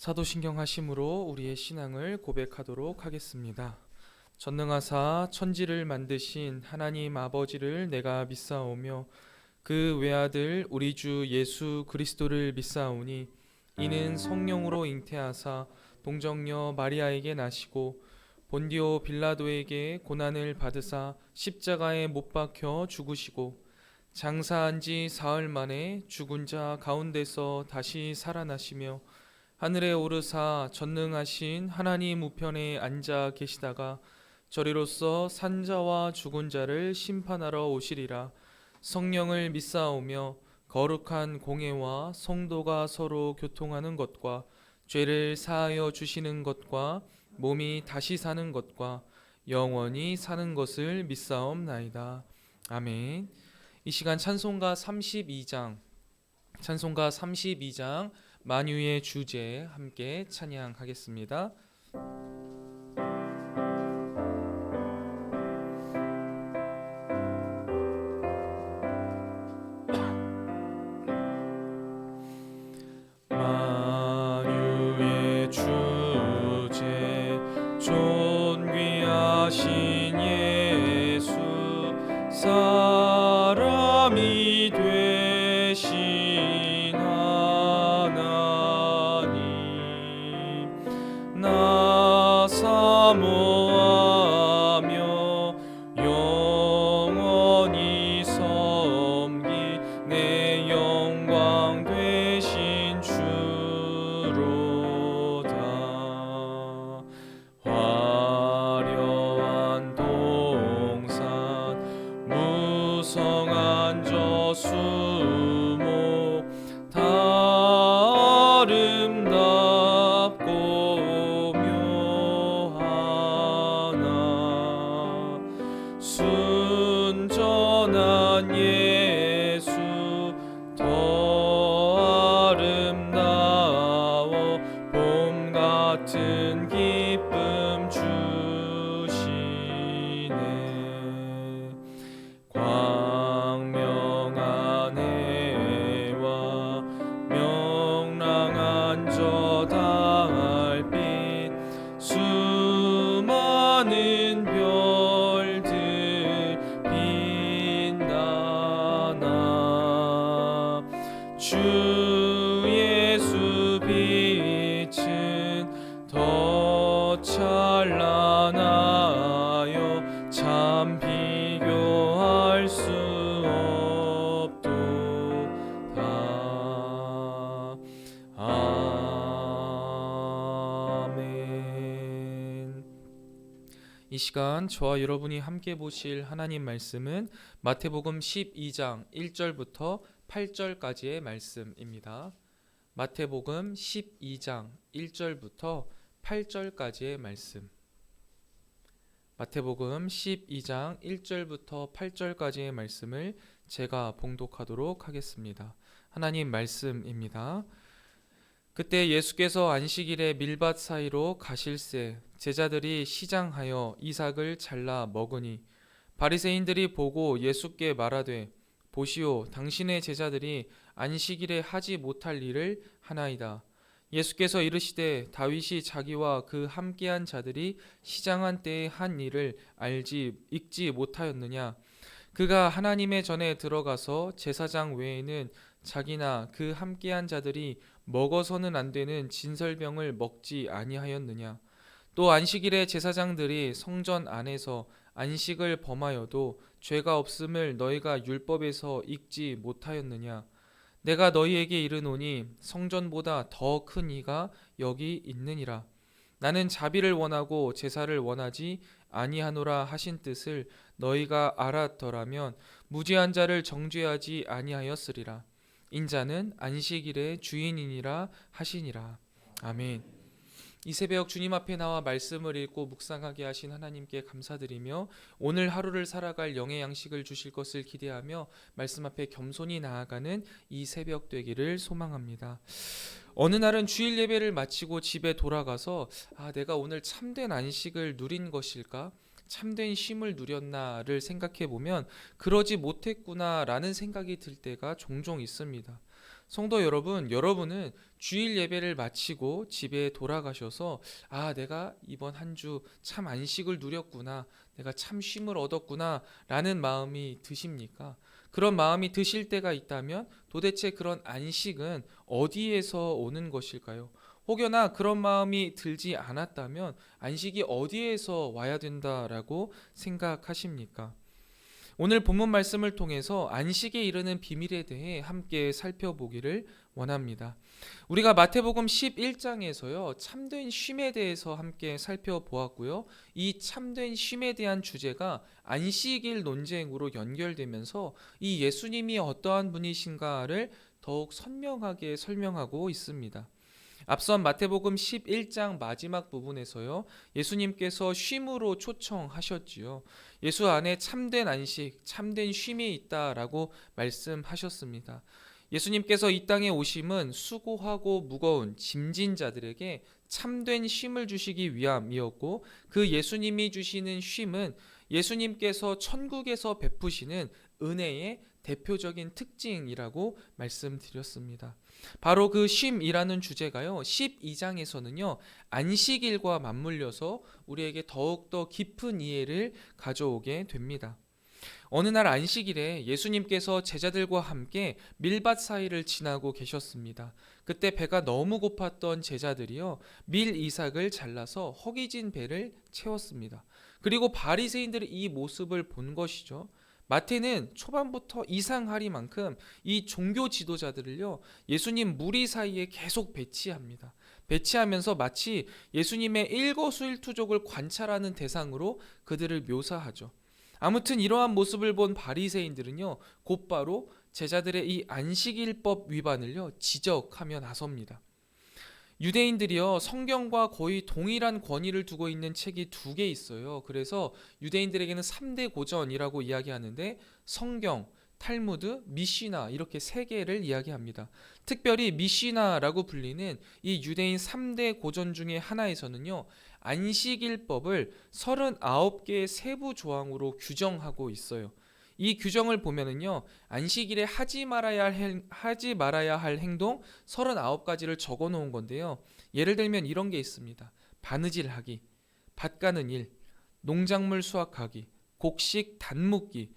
사도신경 하심으로 우리의 신앙을 고백하도록 하겠습니다. 전능하사 천지를 만드신 하나님 아버지를 내가 믿사오며 그 외아들 우리 주 예수 그리스도를 믿사오니 이는 성령으로 잉태하사 동정녀 마리아에게 나시고 본디오 빌라도에게 고난을 받으사 십자가에 못 박혀 죽으시고 장사한 지 사흘 만에 죽은 자 가운데서 다시 살아나시며 하늘에 오르사 전능하신 하나님 우편에 앉아 계시다가 저리로서 산자와 죽은 자를 심판하러 오시리라. 성령을 믿사오며 거룩한 공회와 성도가 서로 교통하는 것과 죄를 사하여 주시는 것과 몸이 다시 사는 것과 영원히 사는 것을 믿사옵나이다. 아멘. 이 시간 찬송가 32장 만유의 주제 함께 찬양하겠습니다. 만유의 주제 존귀하신 예수 사람이 되신 하나님 나 사모하며 영원히 섬기 내 영광 되신 주로다. 화려한 동산 무성한 저수목 다 아름답고 묘하나 순전한 예수 더 아름다워 봄 같은 기쁨 주시네. 광명한 해와 명랑한 저 달빛 수많은 별들 빛나나 주 예수 빛은 더 찬란하여 참 비교할 수 없도다. 아멘. 이 시간 저와 여러분이 함께 보실 하나님 말씀은 마태복음 12장 1절부터 8절까지의 말씀입니다. 마태복음 12장 1절부터 8절까지의 말씀. 마태복음 12장 1절부터 8절까지의 말씀을 제가 봉독하도록 하겠습니다. 하나님 말씀입니다. 그때 예수께서 안식일에 밀밭 사이로 가실새 제자들이 시장하여 이삭을 잘라 먹으니 바리새인들이 보고 예수께 말하되 보시오 당신의 제자들이 안식일에 하지 못할 일을 하나이다. 예수께서 이르시되 다윗이 자기와 그 함께한 자들이 시장한 때에 한 일을 읽지 못하였느냐. 그가 하나님의 전에 들어가서 제사장 외에는 자기나 그 함께한 자들이 먹어서는 안 되는 진설병을 먹지 아니하였느냐. 또 안식일에 제사장들이 성전 안에서 안식을 범하여도 죄가 없음을 너희가 율법에서 읽지 못하였느냐. 내가 너희에게 이르노니 성전보다 더 큰 이가 여기 있느니라. 나는 자비를 원하고 제사를 원하지 아니하노라 하신 뜻을 너희가 알았더라면 무죄한 자를 정죄하지 아니하였으리라. 인자는 안식일의 주인이니라 하시니라. 아멘. 이 새벽 주님 앞에 나와 말씀을 읽고 묵상하게 하신 하나님께 감사드리며 오늘 하루를 살아갈 영의 양식을 주실 것을 기대하며 말씀 앞에 겸손히 나아가는 이 새벽 되기를 소망합니다. 어느 날은 주일 예배를 마치고 집에 돌아가서 내가 오늘 참된 안식을 누린 것일까? 참된 쉼을 누렸나를 생각해 보면 그러지 못했구나라는 생각이 들 때가 종종 있습니다. 성도 여러분, 여러분은 주일 예배를 마치고 집에 돌아가셔서 내가 이번 한 주 참 안식을 누렸구나. 내가 참 쉼을 얻었구나. 라는 마음이 드십니까? 그런 마음이 드실 때가 있다면 도대체 그런 안식은 어디에서 오는 것일까요? 혹여나 그런 마음이 들지 않았다면 안식이 어디에서 와야 된다라고 생각하십니까? 오늘 본문 말씀을 통해서 안식에 이르는 비밀에 대해 함께 살펴보기를 원합니다. 우리가 마태복음 11장에서요, 참된 쉼에 대해서 함께 살펴보았고요. 이 참된 쉼에 대한 주제가 안식일 논쟁으로 연결되면서 이 예수님이 어떠한 분이신가를 더욱 선명하게 설명하고 있습니다. 앞선 마태복음 11장 마지막 부분에서요, 예수님께서 쉼으로 초청하셨지요. 예수 안에 참된 안식, 참된 쉼이 있다라고 말씀하셨습니다. 예수님께서 이 땅에 오심은 수고하고 무거운 짐진 자들에게 참된 쉼을 주시기 위함이었고, 그 예수님이 주시는 쉼은 예수님께서 천국에서 베푸시는 은혜의 대표적인 특징이라고 말씀드렸습니다. 바로 그 쉼이라는 주제가요, 12장에서는요 안식일과 맞물려서 우리에게 더욱더 깊은 이해를 가져오게 됩니다. 어느 날 안식일에 예수님께서 제자들과 함께 밀밭 사이를 지나고 계셨습니다. 그때 배가 너무 고팠던 제자들이요, 밀 이삭을 잘라서 허기진 배를 채웠습니다. 그리고 바리새인들이 이 모습을 본 것이죠. 마태는 초반부터 이상하리만큼 이 종교 지도자들을요, 예수님 무리 사이에 계속 배치합니다. 배치하면서 마치 예수님의 일거수일투족을 관찰하는 대상으로 그들을 묘사하죠. 아무튼 이러한 모습을 본 바리새인들은요, 곧바로 제자들의 이 안식일법 위반을요 지적하며 나섭니다. 유대인들이요, 성경과 거의 동일한 권위를 두고 있는 책이 두 개 있어요. 그래서 유대인들에게는 3대 고전이라고 이야기하는데, 성경, 탈무드, 미시나, 이렇게 세 개를 이야기합니다. 특별히 미시나라고 불리는 이 유대인 3대 고전 중에 하나에서는요, 안식일법을 39개의 세부 조항으로 규정하고 있어요. 이 규정을 보면은요, 안식일에 하지 말아야 할 행동 39가지를 적어 놓은 건데요. 예를 들면 이런 게 있습니다. 바느질하기, 밭 가는 일, 농작물 수확하기, 곡식 단묶기,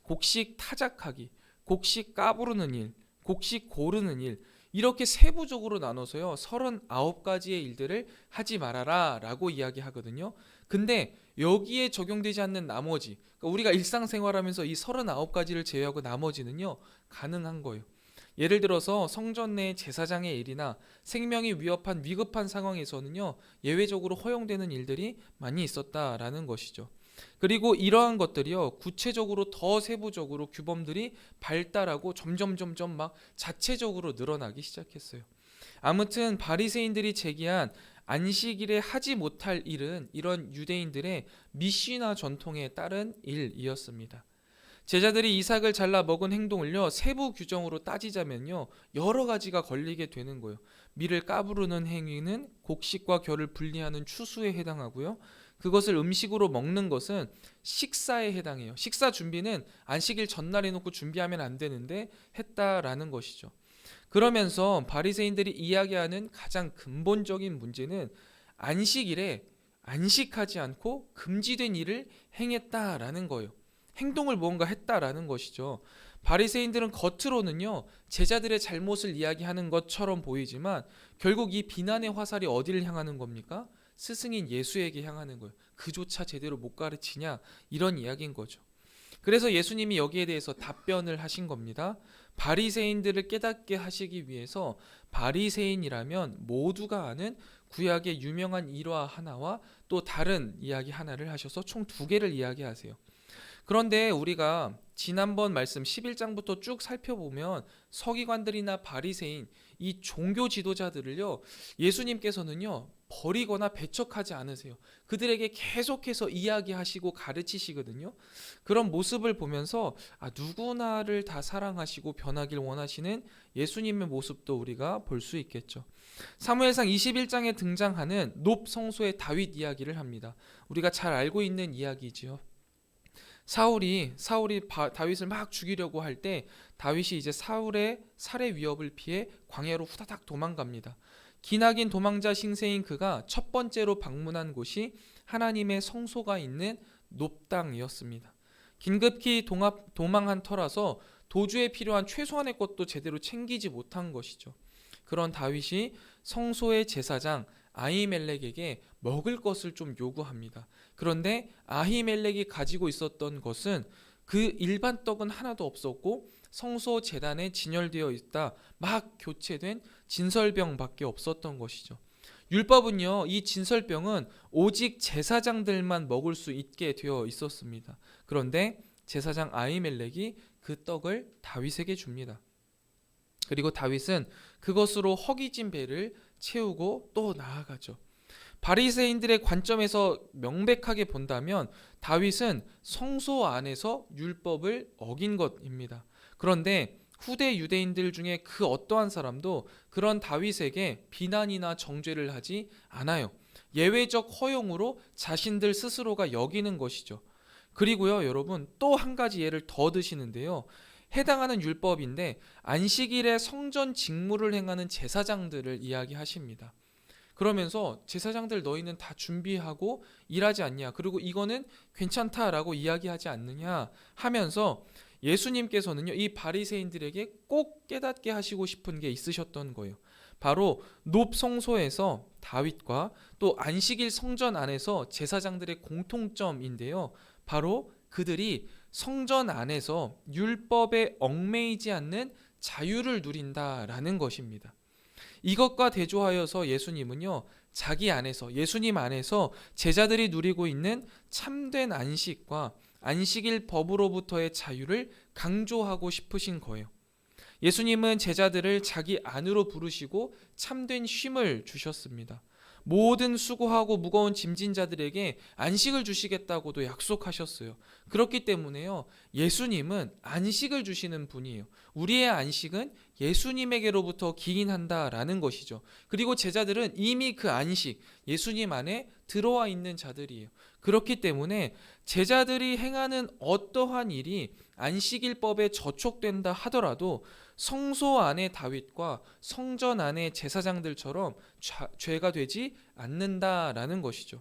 곡식 타작하기, 곡식 까부르는 일, 곡식 고르는 일, 이렇게 세부적으로 나눠서요 39가지의 일들을 하지 말아라 라고 이야기하거든요. 근데 여기에 적용되지 않는 나머지, 그러니까 우리가 일상생활하면서 이 39가지를 제외하고 나머지는요 가능한 거예요. 예를 들어서 성전 내 제사장의 일이나 생명이 위협한 위급한 상황에서는요 예외적으로 허용되는 일들이 많이 있었다라는 것이죠. 그리고 이러한 것들이요 구체적으로 더 세부적으로 규범들이 발달하고 점점 막 자체적으로 늘어나기 시작했어요. 아무튼 바리새인들이 제기한 안식일에 하지 못할 일은 이런 유대인들의 미시나 전통에 따른 일이었습니다. 제자들이 이삭을 잘라 먹은 행동을요 세부 규정으로 따지자면요 여러 가지가 걸리게 되는 거예요. 밀을 까부르는 행위는 곡식과 겨를 분리하는 추수에 해당하고요. 그것을 음식으로 먹는 것은 식사에 해당해요. 식사 준비는 안식일 전날 해놓고 준비하면 안 되는데 했다라는 것이죠. 그러면서 바리새인들이 이야기하는 가장 근본적인 문제는 안식일에 안식하지 않고 금지된 일을 행했다라는 거예요. 행동을 무언가 했다라는 것이죠. 바리새인들은 겉으로는요 제자들의 잘못을 이야기하는 것처럼 보이지만 결국 이 비난의 화살이 어디를 향하는 겁니까? 스승인 예수에게 향하는 거예요. 그조차 제대로 못 가르치냐, 이런 이야기인 거죠. 그래서 예수님이 여기에 대해서 답변을 하신 겁니다. 바리새인들을 깨닫게 하시기 위해서 바리새인이라면 모두가 아는 구약의 유명한 일화 하나와 또 다른 이야기 하나를 하셔서 총 2개를 이야기하세요. 그런데 우리가 지난번 말씀 11장부터 쭉 살펴보면 서기관들이나 바리새인, 이 종교 지도자들을요 예수님께서는요 버리거나 배척하지 않으세요. 그들에게 계속해서 이야기하시고 가르치시거든요. 그런 모습을 보면서 누구나를 다 사랑하시고 변하길 원하시는 예수님의 모습도 우리가 볼 수 있겠죠. 사무엘상 21장에 등장하는 놉 성소의 다윗 이야기를 합니다. 우리가 잘 알고 있는 이야기지요. 사울이 다윗을 막 죽이려고 할 때 다윗이 이제 사울의 살해 위협을 피해 광야로 후다닥 도망갑니다. 기나긴 도망자 신세인 그가 첫 번째로 방문한 곳이 하나님의 성소가 있는 놋 땅이었습니다. 긴급히 도망한 터라서 도주에 필요한 최소한의 것도 제대로 챙기지 못한 것이죠. 그런 다윗이 성소의 제사장 아히멜렉에게 먹을 것을 좀 요구합니다. 그런데 아히멜렉이 가지고 있었던 것은 그 일반 떡은 하나도 없었고 성소 제단에 진열되어 있다 막 교체된 진설병밖에 없었던 것이죠. 율법은요, 이 진설병은 오직 제사장들만 먹을 수 있게 되어 있었습니다. 그런데 제사장 아히멜렉이 그 떡을 다윗에게 줍니다. 그리고 다윗은 그것으로 허기진 배를 채우고 또 나아가죠. 바리새인들의 관점에서 명백하게 본다면 다윗은 성소 안에서 율법을 어긴 것입니다. 그런데 후대 유대인들 중에 그 어떠한 사람도 그런 다윗에게 비난이나 정죄를 하지 않아요. 예외적 허용으로 자신들 스스로가 여기는 것이죠. 그리고요, 여러분, 또 한 가지 예를 더 드시는데요. 해당하는 율법인데 안식일에 성전 직무를 행하는 제사장들을 이야기하십니다. 그러면서 제사장들 너희는 다 준비하고 일하지 않냐, 그리고 이거는 괜찮다라고 이야기하지 않느냐 하면서 예수님께서는요, 이 바리새인들에게 꼭 깨닫게 하시고 싶은 게 있으셨던 거예요. 바로 놋 성소에서 다윗과 또 안식일 성전 안에서 제사장들의 공통점인데요. 바로 그들이 성전 안에서 율법에 얽매이지 않는 자유를 누린다라는 것입니다. 이것과 대조하여서 예수님은요, 자기 안에서, 예수님 안에서 제자들이 누리고 있는 참된 안식과 안식일 법으로부터의 자유를 강조하고 싶으신 거예요. 예수님은 제자들을 자기 안으로 부르시고 참된 쉼을 주셨습니다. 모든 수고하고 무거운 짐진 자들에게 안식을 주시겠다고도 약속하셨어요. 그렇기 때문에요, 예수님은 안식을 주시는 분이에요. 우리의 안식은 예수님에게로부터 기인한다라는 것이죠. 그리고 제자들은 이미 그 안식, 예수님 안에 들어와 있는 자들이에요. 그렇기 때문에 제자들이 행하는 어떠한 일이 안식일법에 저촉된다 하더라도 성소 안의 다윗과 성전 안의 제사장들처럼 죄가 되지 않는다라는 것이죠.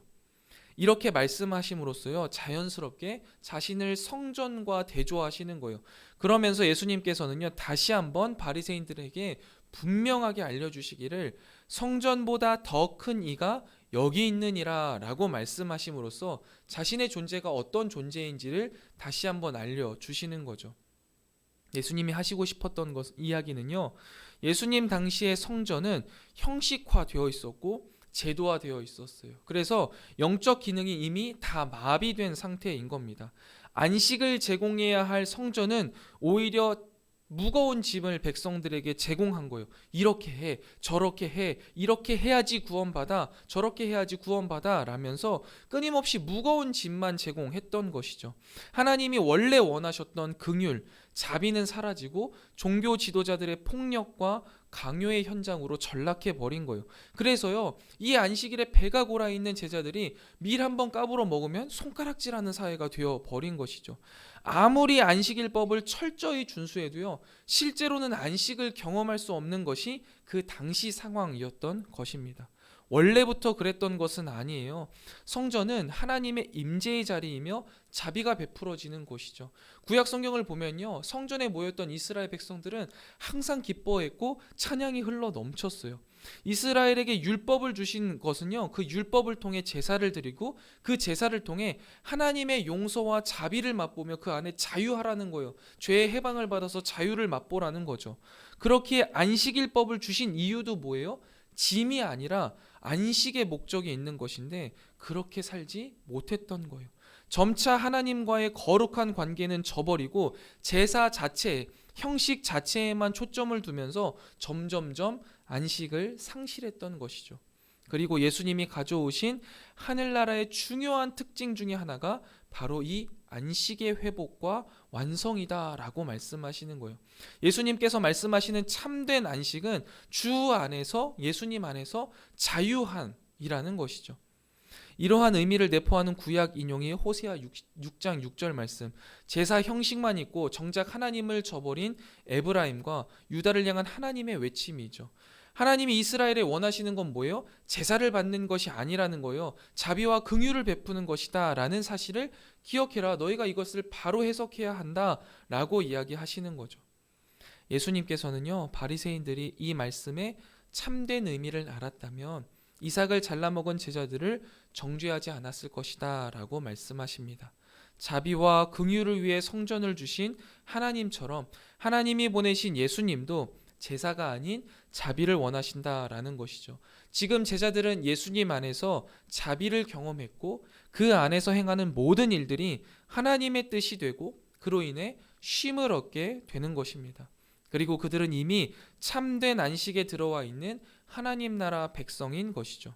이렇게 말씀하심으로써요, 자연스럽게 자신을 성전과 대조하시는 거예요. 그러면서 예수님께서는요, 다시 한번 바리새인들에게 분명하게 알려주시기를 성전보다 더 큰 이가 여기 있느니라 라고 말씀하심으로써 자신의 존재가 어떤 존재인지를 다시 한번 알려주시는 거죠. 예수님이 하시고 싶었던 이야기는요, 예수님 당시의 성전은 형식화되어 있었고 제도화되어 있었어요. 그래서 영적 기능이 이미 다 마비된 상태인 겁니다. 안식을 제공해야 할 성전은 오히려 무거운 짐을 백성들에게 제공한 거예요. 이렇게 해, 저렇게 해, 이렇게 해야지 구원받아, 저렇게 해야지 구원받아 라면서 끊임없이 무거운 짐만 제공했던 것이죠. 하나님이 원래 원하셨던 긍휼, 자비는 사라지고 종교 지도자들의 폭력과 강요의 현장으로 전락해 버린 거예요. 그래서요, 이 안식일에 배가 골아 있는 제자들이 밀 한번 까불어 먹으면 손가락질하는 사회가 되어 버린 것이죠. 아무리 안식일법을 철저히 준수해도요, 실제로는 안식을 경험할 수 없는 것이 그 당시 상황이었던 것입니다. 원래부터 그랬던 것은 아니에요. 성전은 하나님의 임재의 자리이며 자비가 베풀어지는 곳이죠. 구약 성경을 보면요, 성전에 모였던 이스라엘 백성들은 항상 기뻐했고 찬양이 흘러 넘쳤어요. 이스라엘에게 율법을 주신 것은요, 그 율법을 통해 제사를 드리고 그 제사를 통해 하나님의 용서와 자비를 맛보며 그 안에 자유하라는 거예요. 죄의 해방을 받아서 자유를 맛보라는 거죠. 그렇기에 안식일법을 주신 이유도 뭐예요? 짐이 아니라 안식의 목적이 있는 것인데 그렇게 살지 못했던 거예요. 점차 하나님과의 거룩한 관계는 저버리고 제사 자체, 형식 자체에만 초점을 두면서 점점점 안식을 상실했던 것이죠. 그리고 예수님이 가져오신 하늘나라의 중요한 특징 중에 하나가 바로 이 안식의 회복과 완성이다라고 말씀하시는 거예요. 예수님께서 말씀하시는 참된 안식은 주 안에서, 예수님 안에서 자유함이라는 것이죠. 이러한 의미를 내포하는 구약 인용이 호세아 6장 6절 말씀, 제사 형식만 있고 정작 하나님을 저버린 에브라임과 유다를 향한 하나님의 외침이죠. 하나님이 이스라엘에 원하시는 건 뭐예요? 제사를 받는 것이 아니라는 거예요. 자비와 긍휼을 베푸는 것이다 라는 사실을 기억해라. 너희가 이것을 바로 해석해야 한다 라고 이야기하시는 거죠. 예수님께서는요, 바리새인들이 이 말씀의 참된 의미를 알았다면 이삭을 잘라먹은 제자들을 정죄하지 않았을 것이다 라고 말씀하십니다. 자비와 긍휼을 위해 성전을 주신 하나님처럼 하나님이 보내신 예수님도 제사가 아닌 자비를 원하신다라는 것이죠. 지금 제자들은 예수님 안에서 자비를 경험했고 그 안에서 행하는 모든 일들이 하나님의 뜻이 되고 그로 인해 쉼을 얻게 되는 것입니다. 그리고 그들은 이미 참된 안식에 들어와 있는 하나님 나라 백성인 것이죠.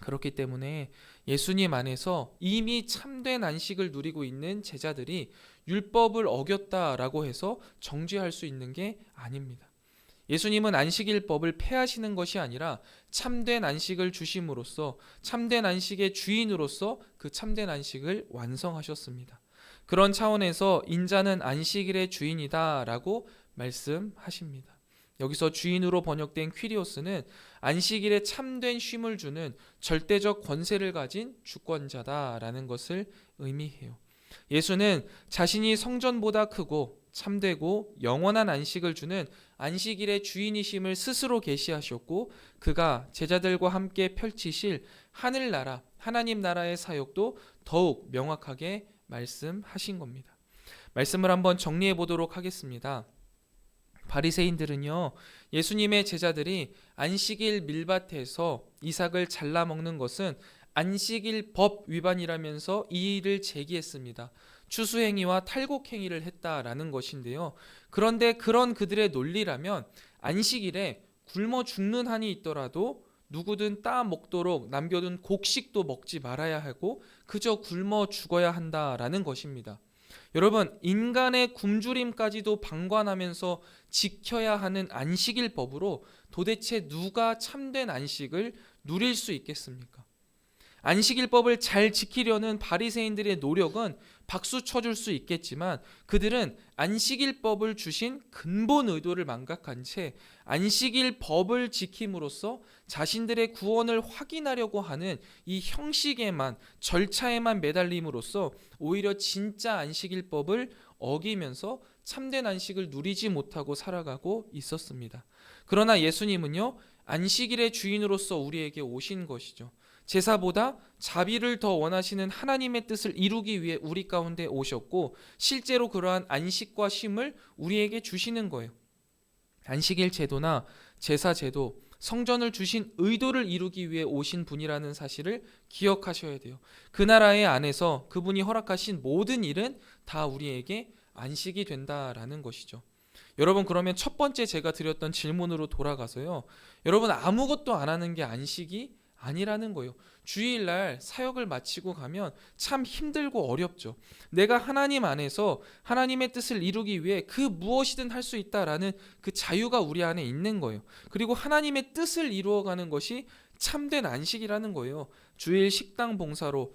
그렇기 때문에 예수님 안에서 이미 참된 안식을 누리고 있는 제자들이 율법을 어겼다라고 해서 정죄할 수 있는 게 아닙니다. 예수님은 안식일법을 폐하시는 것이 아니라 참된 안식을 주심으로써 참된 안식의 주인으로서 그 참된 안식을 완성하셨습니다. 그런 차원에서 인자는 안식일의 주인이다라고 말씀하십니다. 여기서 주인으로 번역된 퀴리오스는 안식일에 참된 쉼을 주는 절대적 권세를 가진 주권자다라는 것을 의미해요. 예수는 자신이 성전보다 크고 참되고 영원한 안식을 주는 안식일의 주인이심을 스스로 계시하셨고 그가 제자들과 함께 펼치실 하늘나라, 하나님 나라의 사역도 더욱 명확하게 말씀하신 겁니다. 말씀을 한번 정리해 보도록 하겠습니다. 바리새인들은요, 예수님의 제자들이 안식일 밀밭에서 이삭을 잘라 먹는 것은 안식일 법 위반이라면서 이의를 제기했습니다. 추수행위와 탈곡행위를 했다라는 것인데요. 그런데 그런 그들의 논리라면 안식일에 굶어 죽는 한이 있더라도 누구든 따 먹도록 남겨둔 곡식도 먹지 말아야 하고 그저 굶어 죽어야 한다라는 것입니다. 여러분, 인간의 굶주림까지도 방관하면서 지켜야 하는 안식일 법으로 도대체 누가 참된 안식을 누릴 수 있겠습니까? 안식일법을 잘 지키려는 바리새인들의 노력은 박수 쳐줄 수 있겠지만 그들은 안식일법을 주신 근본 의도를 망각한 채 안식일법을 지킴으로써 자신들의 구원을 확인하려고 하는 이 형식에만, 절차에만 매달림으로써 오히려 진짜 안식일법을 어기면서 참된 안식을 누리지 못하고 살아가고 있었습니다. 그러나 예수님은요, 안식일의 주인으로서 우리에게 오신 것이죠. 제사보다 자비를 더 원하시는 하나님의 뜻을 이루기 위해 우리 가운데 오셨고 실제로 그러한 안식과 쉼을 우리에게 주시는 거예요. 안식일 제도나 제사 제도, 성전을 주신 의도를 이루기 위해 오신 분이라는 사실을 기억하셔야 돼요. 그 나라의 안에서 그분이 허락하신 모든 일은 다 우리에게 안식이 된다라는 것이죠. 여러분, 그러면 첫 번째 제가 드렸던 질문으로 돌아가서요, 여러분, 아무것도 안 하는 게 안식이 아니라는 거예요. 주일날 사역을 마치고 가면 참 힘들고 어렵죠. 내가 하나님 안에서 하나님의 뜻을 이루기 위해 그 무엇이든 할 수 있다라는 그 자유가 우리 안에 있는 거예요. 그리고 하나님의 뜻을 이루어가는 것이 참된 안식이라는 거예요. 주일 식당 봉사로,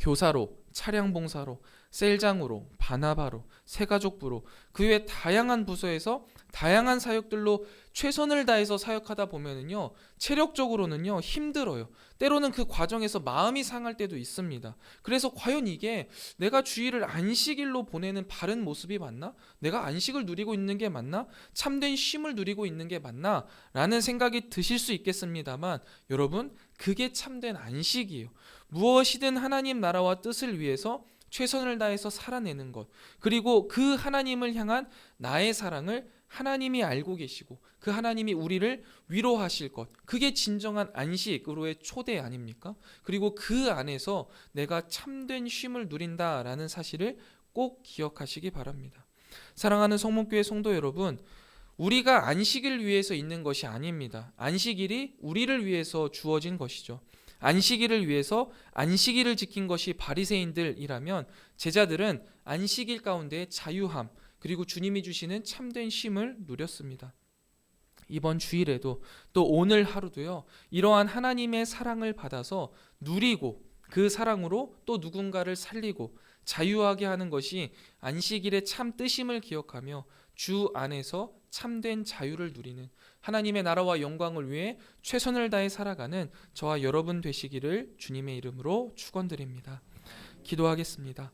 교사로, 차량 봉사로, 셀장으로, 바나바로, 새가족부로, 그 외 다양한 부서에서 다양한 사역들로 최선을 다해서 사역하다 보면은요, 체력적으로는요 힘들어요. 때로는 그 과정에서 마음이 상할 때도 있습니다. 그래서 과연 이게 내가 주일을 안식일로 보내는 바른 모습이 맞나? 내가 안식을 누리고 있는 게 맞나? 참된 쉼을 누리고 있는 게 맞나? 라는 생각이 드실 수 있겠습니다만 여러분, 그게 참된 안식이에요. 무엇이든 하나님 나라와 뜻을 위해서 최선을 다해서 살아내는 것, 그리고 그 하나님을 향한 나의 사랑을 하나님이 알고 계시고 그 하나님이 우리를 위로하실 것, 그게 진정한 안식으로의 초대 아닙니까? 그리고 그 안에서 내가 참된 쉼을 누린다라는 사실을 꼭 기억하시기 바랍니다. 사랑하는 성문교회 성도 여러분, 우리가 안식일 위해서 있는 것이 아닙니다. 안식일이 우리를 위해서 주어진 것이죠. 안식일을 위해서 안식일을 지킨 것이 바리새인들이라면 제자들은 안식일 가운데 자유함, 그리고 주님이 주시는 참된 쉼을 누렸습니다. 이번 주일에도 또 오늘 하루도요, 이러한 하나님의 사랑을 받아서 누리고 그 사랑으로 또 누군가를 살리고 자유하게 하는 것이 안식일의 참 뜻임을 기억하며 주 안에서 참된 자유를 누리는 하나님의 나라와 영광을 위해 최선을 다해 살아가는 저와 여러분 되시기를 주님의 이름으로 축원드립니다. 기도하겠습니다.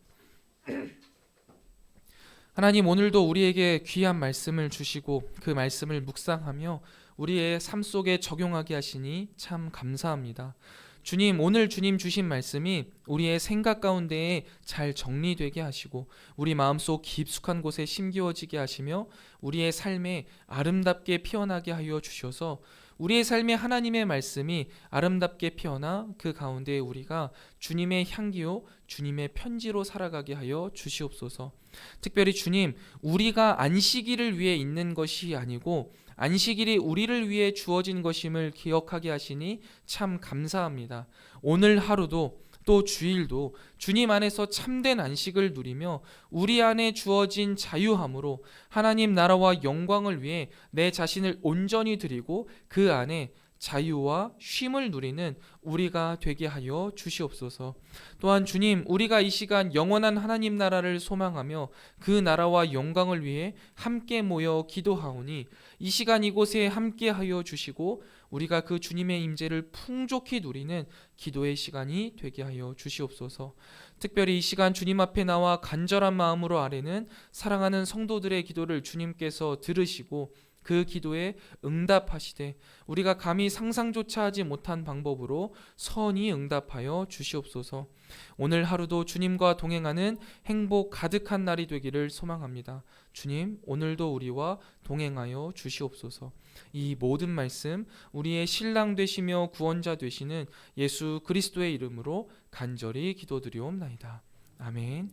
하나님, 오늘도 우리에게 귀한 말씀을 주시고 그 말씀을 묵상하며 우리의 삶 속에 적용하게 하시니 참 감사합니다. 주님, 오늘 주님 주신 말씀이 우리의 생각 가운데에 잘 정리되게 하시고 우리 마음속 깊숙한 곳에 심기어지게 하시며 우리의 삶에 아름답게 피어나게 하여 주셔서 우리의 삶에 하나님의 말씀이 아름답게 피어나 그 가운데 우리가 주님의 향기요 주님의 편지로 살아가게 하여 주시옵소서. 특별히 주님, 우리가 안식일을 위해 있는 것이 아니고 안식일이 우리를 위해 주어진 것임을 기억하게 하시니 참 감사합니다. 오늘 하루도 또 주일도 주님 안에서 참된 안식을 누리며 우리 안에 주어진 자유함으로 하나님 나라와 영광을 위해 내 자신을 온전히 드리고 그 안에 자유와 쉼을 누리는 우리가 되게 하여 주시옵소서. 또한 주님, 우리가 이 시간 영원한 하나님 나라를 소망하며 그 나라와 영광을 위해 함께 모여 기도하오니 이 시간 이곳에 함께 하여 주시고 우리가 그 주님의 임재를 풍족히 누리는 기도의 시간이 되게 하여 주시옵소서. 특별히 이 시간 주님 앞에 나와 간절한 마음으로 아뢰는 사랑하는 성도들의 기도를 주님께서 들으시고 그 기도에 응답하시되 우리가 감히 상상조차 하지 못한 방법으로 선히 응답하여 주시옵소서. 오늘 하루도 주님과 동행하는 행복 가득한 날이 되기를 소망합니다. 주님, 오늘도 우리와 동행하여 주시옵소서. 이 모든 말씀 우리의 신랑 되시며 구원자 되시는 예수 그리스도의 이름으로 간절히 기도드리옵나이다. 아멘.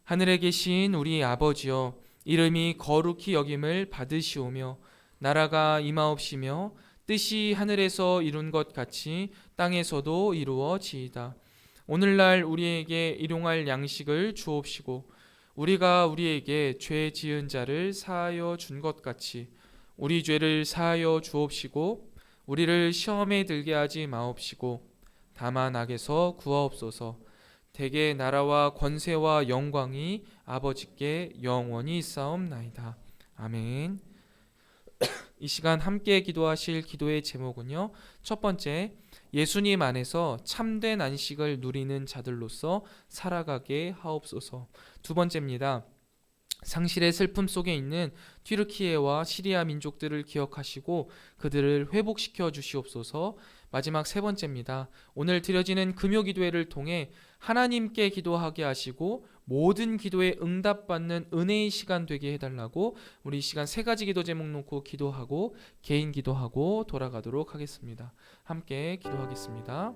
하늘에 계신 우리 아버지여, 이름이 거룩히 여김을 받으시오며 나라가 임하옵시며 뜻이 하늘에서 이룬 것 같이 땅에서도 이루어지이다. 오늘날 우리에게 일용할 양식을 주옵시고 우리가 우리에게 죄 지은 자를 사하여 준 것 같이 우리 죄를 사하여 주옵시고 우리를 시험에 들게 하지 마옵시고 다만 악에서 구하옵소서. 대개 나라와 권세와 영광이 아버지께 영원히 있사옵나이다. 아멘. 이 시간 함께 기도하실 기도의 제목은요, 첫 번째, 예수님 안에서 참된 안식을 누리는 자들로서 살아가게 하옵소서. 두 번째입니다. 상실의 슬픔 속에 있는 튀르키예와 시리아 민족들을 기억하시고 그들을 회복시켜 주시옵소서. 마지막 세 번째입니다. 오늘 드려지는 금요 기도회를 통해 하나님께 기도하게 하시고 모든 기도에 응답받는 은혜의 시간 되게 해달라고 우리 이 시간 세 가지 기도 제목 놓고 기도하고 개인 기도하고 돌아가도록 하겠습니다. 함께 기도하겠습니다.